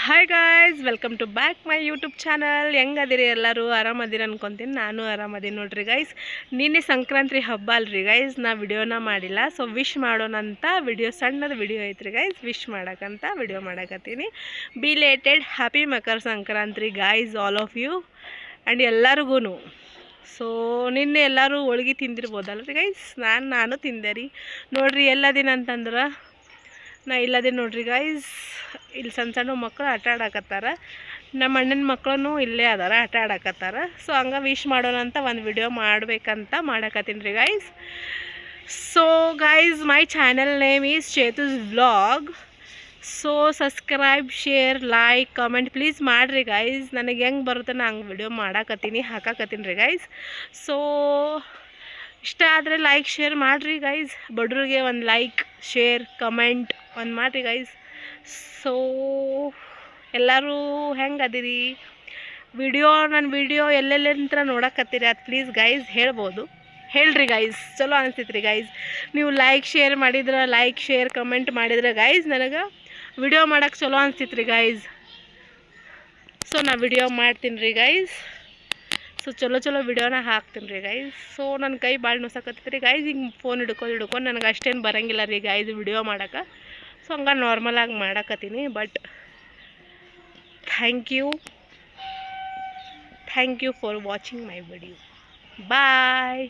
Hi guys, welcome to back my YouTube channel. ಹೆಂಗದಿರಿ ಎಲ್ಲರೂ? ಆರಾಮದಿರಿ ಅನ್ಕೊತೀನಿ. ನಾನು ಆರಾಮದೀನಿ ನೋಡ್ರಿ ಗೈಸ್. ನಿನ್ನೆ ಸಂಕ್ರಾಂತಿ ಹಬ್ಬ ಅಲ್ರಿ ಗೈಸ್, ನಾ ವಿಡಿಯೋನ ಮಾಡಿಲ್ಲ. ಸೊ ವಿಶ್ ಮಾಡೋಣಂತ ವಿಡಿಯೋ, ಸಣ್ಣದು ವಿಡಿಯೋ ಐತ್ರಿ ಗೈಸ್. ವಿಶ್ ಮಾಡೋಕ್ಕಂತ ವಿಡಿಯೋ ಮಾಡಕತ್ತೀನಿ. Belated happy Makara Sankranti guys, all of you and ಎಲ್ಲರಿಗೂ. ಸೊ ನಿನ್ನೆ ಎಲ್ಲರೂ ಹೋಳ್ಗೆ ತಿಂದಿರ್ಬೋದಲ್ರಿ ಗೈಸ್. ನಾನು ತಿಂದೆ ರೀ. ನೋಡ್ರಿ ಎಲ್ಲದಿನ ಅಂತಂದ್ರೆ ನಾ ಇಲ್ಲದೆ ನೋಡ್ರಿ ಗೈಸ್. ಇಲ್ಲಿ ಸಣ್ಣ ಸಣ್ಣ ಮಕ್ಕಳು ಆಟ ಆಡಕತ್ತಾರ. ನಮ್ಮ ಅಣ್ಣನ ಮಕ್ಕಳು ಇಲ್ಲೇ ಅದಾರ, ಆಟ ಆಡಕತ್ತಾರ. ಸೊ ಹಂಗೆ ವಿಶ್ ಮಾಡೋಣ ಅಂತ ಒಂದು ವಿಡಿಯೋ ಮಾಡಬೇಕಂತ ಮಾಡಕತ್ತೀನಿ ರೀ guys. So guys, my channel name is Chethu's vlog. So subscribe, share, like, comment please ಮಾಡಿರಿ ಗೈಸ್. ನನಗೆ ಹೆಂಗೆ ಬರುತ್ತೆ ನಾ ಹಂಗೆ ವಿಡಿಯೋ ಮಾಡಾಕತ್ತೀನಿ, ಹಾಕಾಕತ್ತೀನಿ ರೀ ಗೈಸ್. ಸೊ ಇಷ್ಟ ಆದರೆ ಲೈಕ್ ಶೇರ್ ಮಾಡಿರಿ ಗೈಸ್. ಬಡ್ರಿಗೆ ಒಂದು ಲೈಕ್ ಶೇರ್ ಕಮೆಂಟ್ ಒಂದು ಮಾಡಿರಿ ಗೈಸ್. ಸೊ ಎಲ್ಲರೂ ಹೆಂಗೆ ಅದಿರಿ? ನನ್ನ ವಿಡಿಯೋ ಎಲ್ಲೆಲ್ಲಿಂದ ನೋಡಕತ್ತೀರಿ ಅದು ಪ್ಲೀಸ್ ಗೈಸ್ ಹೇಳ್ಬೋದು, ಹೇಳ್ರಿ ಗೈಸ್. ಚಲೋ ಅನಿಸ್ತೈತ್ರಿ ಗೈಸ್. ನೀವು ಲೈಕ್ ಶೇರ್ ಮಾಡಿದ್ರೆ, ಲೈಕ್ ಶೇರ್ ಕಮೆಂಟ್ ಮಾಡಿದ್ರೆ ಗೈಸ್ ನನಗೆ ವಿಡಿಯೋ ಮಾಡೋಕ್ಕೆ ಚಲೋ ಅನಿಸ್ತೈತ್ರಿ ಗೈಸ್. ಸೊ ನಾ ವಿಡಿಯೋ ಮಾಡ್ತೀನಿ ರೀ ಗೈಸ್. ಸೊ ಚಲೋ ವಿಡಿಯೋನ ಹಾಕ್ತೀನಿ ರೀ ಗೈಸ್. ಸೊ ನನ್ನ ಕೈ ಭಾಳ ನುಸಕತ್ತೈತೆ ರೀ ಗೈಸ್. ಹಿಂಗೆ ಫೋನ್ ಹಿಡ್ಕೊಂಡು ನನಗೆ ಅಷ್ಟೇನು ಬರೋಂಗಿಲ್ಲ ರೀ ಗೈಸ್ ವಿಡಿಯೋ ಮಾಡೋಕೆ. ಸೊ ಹಂಗೆ ನಾರ್ಮಲಾಗಿ ಮಾಡಕತ್ತೀನಿ. But thank you for watching my video. Bye.